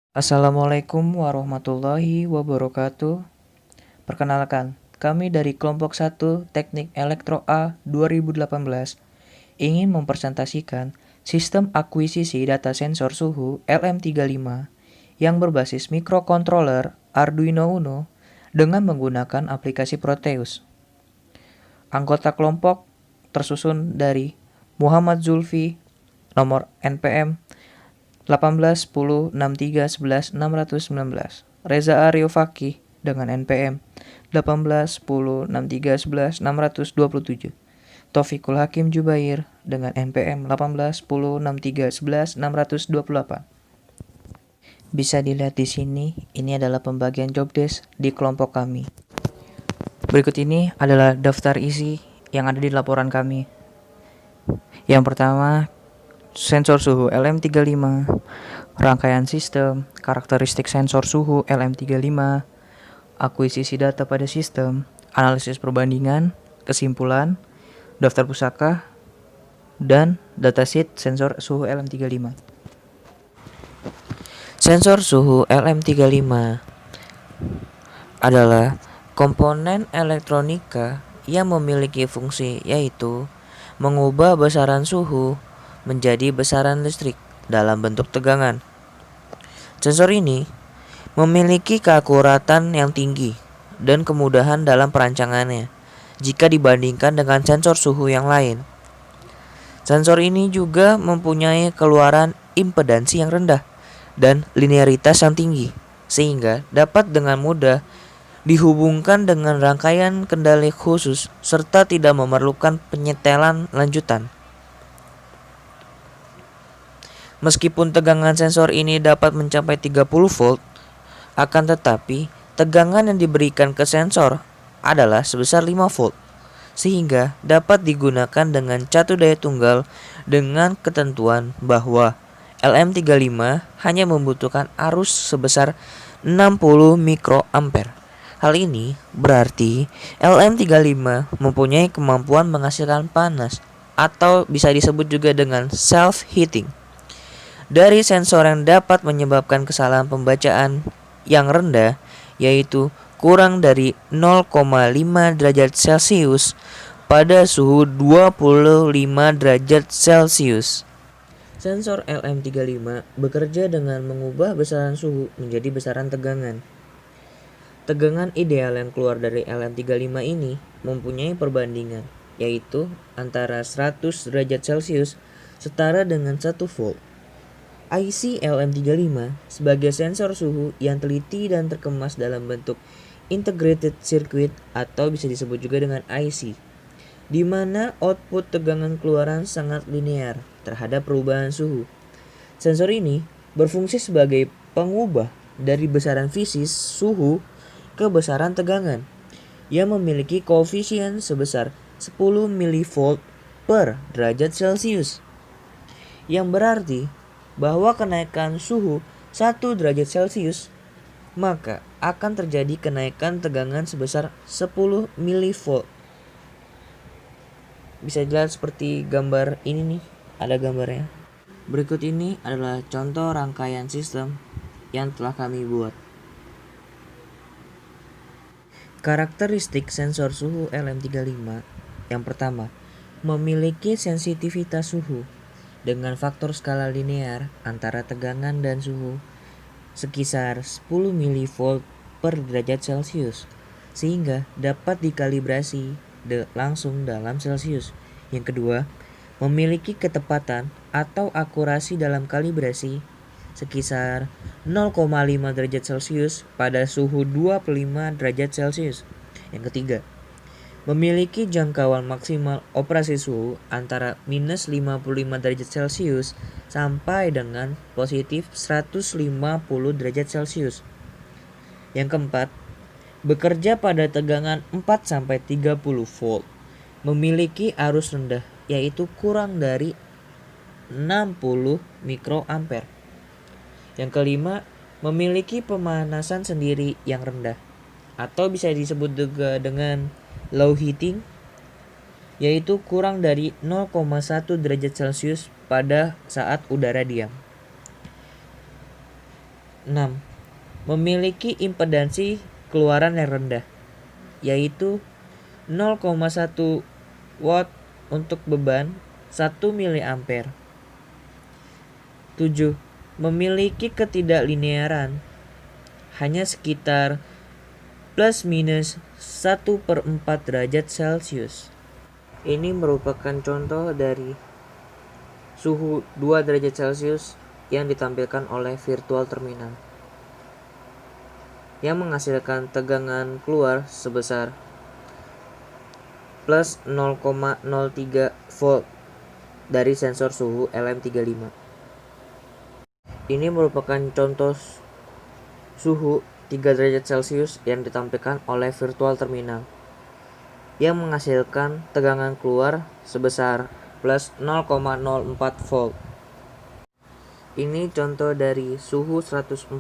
Assalamualaikum warahmatullahi wabarakatuh. Perkenalkan, kami dari kelompok 1 Teknik Elektro A 2018 ingin mempresentasikan sistem akuisisi data sensor suhu LM35 yang berbasis mikrokontroler Arduino Uno dengan menggunakan aplikasi Proteus. Anggota kelompok tersusun dari Muhammad Zulfi, nomor NPM 18 10 63 11 619. Reza Aryo Fakih dengan NPM 18 10 63 11 627. Taufikul Hakim Jubair dengan NPM 18 10 63 11 628. Bisa dilihat di sini, ini adalah pembagian job desk di kelompok kami. Berikut ini adalah daftar isi yang ada di laporan kami. Yang pertama, sensor suhu LM35, rangkaian sistem, karakteristik sensor suhu LM35, akuisisi data pada sistem, analisis perbandingan, kesimpulan, daftar pusaka, dan datasheet sensor suhu LM35. Sensor suhu LM35 adalah komponen elektronika yang memiliki fungsi yaitu mengubah besaran suhu menjadi besaran listrik dalam bentuk tegangan. Sensor ini memiliki keakuratan yang tinggi dan kemudahan dalam perancangannya jika dibandingkan dengan sensor suhu yang lain. Sensor ini juga mempunyai keluaran impedansi yang rendah dan linearitas yang tinggi, sehingga dapat dengan mudah dihubungkan dengan rangkaian kendali khusus serta tidak memerlukan penyetelan lanjutan. Meskipun tegangan sensor ini dapat mencapai 30 volt, akan tetapi tegangan yang diberikan ke sensor adalah sebesar 5 volt, sehingga dapat digunakan dengan catu daya tunggal dengan ketentuan bahwa LM35 hanya membutuhkan arus sebesar 60 mikroampere. Hal ini berarti LM35 mempunyai kemampuan menghasilkan panas atau bisa disebut juga dengan self-heating dari sensor yang dapat menyebabkan kesalahan pembacaan yang rendah, yaitu kurang dari 0,5 derajat Celcius pada suhu 25 derajat Celcius. Sensor LM35 bekerja dengan mengubah besaran suhu menjadi besaran tegangan. Tegangan ideal yang keluar dari LM35 ini mempunyai perbandingan, yaitu antara 100 derajat Celcius setara dengan 1 volt. IC LM35 sebagai sensor suhu yang teliti dan terkemas dalam bentuk integrated circuit atau bisa disebut juga dengan IC, di mana output tegangan keluaran sangat linear terhadap perubahan suhu. Sensor ini berfungsi sebagai pengubah dari besaran fisis suhu ke besaran tegangan yang memiliki koefisien sebesar 10 mV per derajat Celcius, yang berarti bahwa kenaikan suhu 1 derajat Celcius maka akan terjadi kenaikan tegangan sebesar 10 mV. Bisa dilihat seperti gambar ini nih, ada gambarnya. Berikut ini adalah contoh rangkaian sistem yang telah kami buat. Karakteristik sensor suhu LM35. Yang pertama, memiliki sensitivitas suhu dengan faktor skala linear antara tegangan dan suhu sekisar 10 mV per derajat Celcius, sehingga dapat dikalibrasi langsung dalam Celcius. Yang kedua, memiliki ketepatan atau akurasi dalam kalibrasi sekisar 0,5 derajat Celcius pada suhu 25 derajat Celcius. Yang ketiga, memiliki jangkauan maksimal operasi suhu antara minus 55 derajat Celcius sampai dengan positif 150 derajat Celcius. Yang keempat, bekerja pada tegangan 4-30 volt, memiliki arus rendah yaitu kurang dari 60 mikroampere. Yang kelima, memiliki pemanasan sendiri yang rendah atau bisa disebut juga dengan low heating, yaitu kurang dari 0,1 derajat Celcius pada saat udara diam. 6. Memiliki impedansi keluaran yang rendah, yaitu 0,1 watt untuk beban 1 mA. 7. Memiliki ketidaklinearan hanya sekitar plus minus 1/4 derajat Celcius. Ini merupakan contoh dari suhu 2 derajat Celcius yang ditampilkan oleh virtual terminal, yang menghasilkan tegangan keluar sebesar plus 0,03 volt dari sensor suhu LM35. Ini merupakan contoh suhu 3 derajat Celcius yang ditampilkan oleh virtual terminal, yang menghasilkan tegangan keluar sebesar plus 0,04 volt. Ini contoh dari suhu 149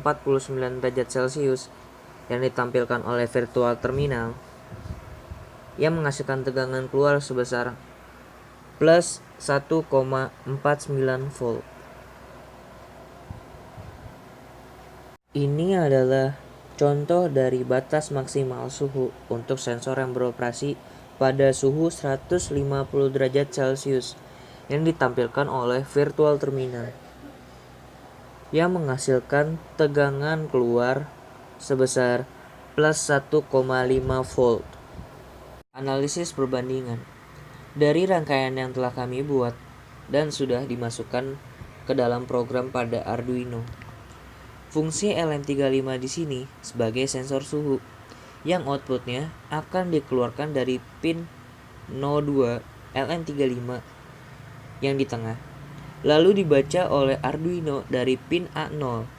derajat Celcius yang ditampilkan oleh virtual terminal, yang menghasilkan tegangan keluar sebesar plus 1,49 volt. Ini adalah contoh dari batas maksimal suhu untuk sensor yang beroperasi pada suhu 150 derajat Celcius yang ditampilkan oleh virtual terminal, yang menghasilkan tegangan keluar sebesar plus 1,5 volt. Analisis perbandingan dari rangkaian yang telah kami buat dan sudah dimasukkan ke dalam program pada Arduino. Fungsi LM35 di sini sebagai sensor suhu, yang outputnya akan dikeluarkan dari pin 02 LM35 yang di tengah, lalu dibaca oleh Arduino dari pin A0.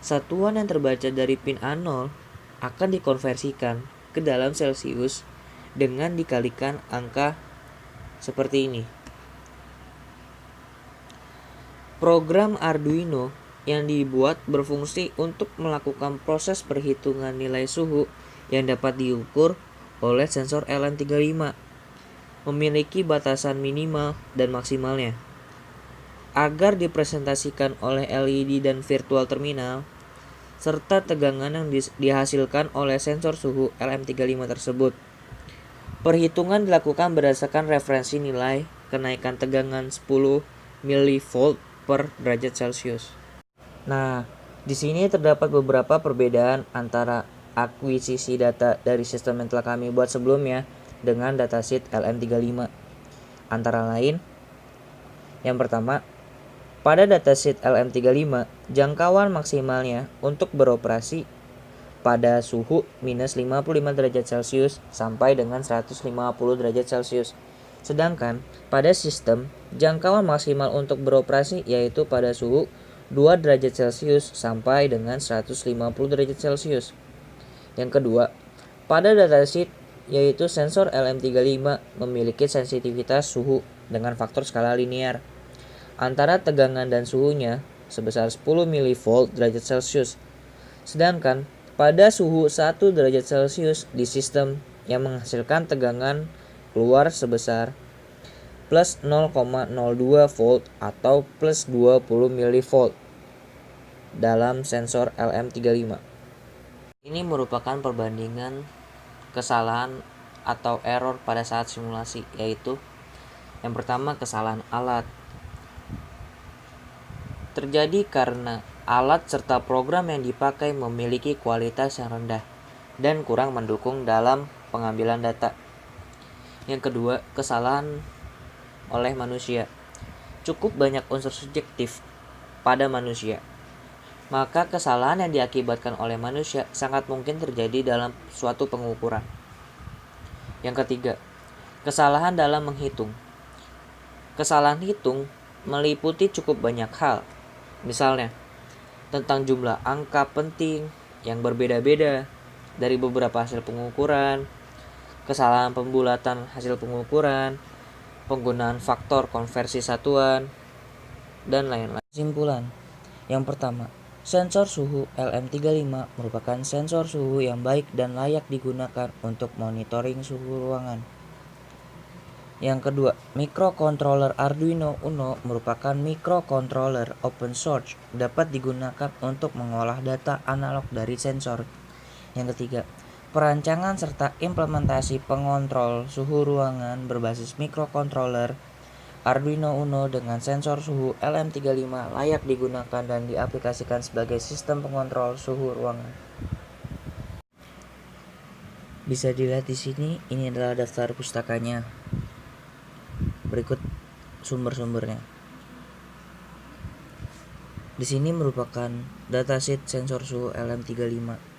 Satuan yang terbaca dari pin A0 akan dikonversikan ke dalam Celcius dengan dikalikan angka seperti ini. Program Arduino yang dibuat berfungsi untuk melakukan proses perhitungan nilai suhu yang dapat diukur oleh sensor LM35, memiliki batasan minimal dan maksimalnya. Agar dipresentasikan oleh LED dan virtual terminal, serta tegangan yang dihasilkan oleh sensor suhu LM35 tersebut. Perhitungan dilakukan berdasarkan referensi nilai kenaikan tegangan 10 mV per derajat Celcius. Nah, di sini terdapat beberapa perbedaan antara akuisisi data dari sistem yang telah kami buat sebelumnya dengan datasheet LM35. Antara lain, yang pertama, pada datasheet LM35, jangkauan maksimalnya untuk beroperasi pada suhu minus 55 derajat Celcius sampai dengan 150 derajat Celcius. Sedangkan pada sistem, jangkauan maksimal untuk beroperasi yaitu pada suhu 2 derajat Celcius sampai dengan 150 derajat Celcius. Yang kedua, pada datasheet yaitu sensor LM35 memiliki sensitivitas suhu dengan faktor skala linear antara tegangan dan suhunya sebesar 10 mV derajat Celcius. Sedangkan pada suhu 1 derajat Celcius di sistem yang menghasilkan tegangan keluar sebesar plus 0,02 volt atau plus 20 mV dalam sensor LM35. Ini merupakan perbandingan kesalahan atau error pada saat simulasi, yaitu yang pertama, kesalahan alat. Terjadi karena alat serta program yang dipakai memiliki kualitas yang rendah dan kurang mendukung dalam pengambilan data. Yang kedua, kesalahan oleh manusia. Cukup banyak unsur subjektif pada manusia, maka kesalahan yang diakibatkan oleh manusia sangat mungkin terjadi dalam suatu pengukuran. Yang ketiga, kesalahan dalam menghitung. Kesalahan hitung meliputi cukup banyak hal, misalnya tentang jumlah angka penting yang berbeda-beda dari beberapa hasil pengukuran, kesalahan pembulatan hasil pengukuran, penggunaan faktor konversi satuan, dan lain-lain. Kesimpulan, yang pertama, sensor suhu LM35 merupakan sensor suhu yang baik dan layak digunakan untuk monitoring suhu ruangan. Yang kedua, microcontroller Arduino Uno merupakan microcontroller open source, dapat digunakan untuk mengolah data analog dari sensor. Yang ketiga, perancangan serta implementasi pengontrol suhu ruangan berbasis microcontroller Arduino Uno dengan sensor suhu LM35 layak digunakan dan diaplikasikan sebagai sistem pengontrol suhu ruangan. Bisa dilihat di sini, ini adalah daftar pustakanya. Berikut sumber-sumbernya. Di sini merupakan datasheet sensor suhu LM35.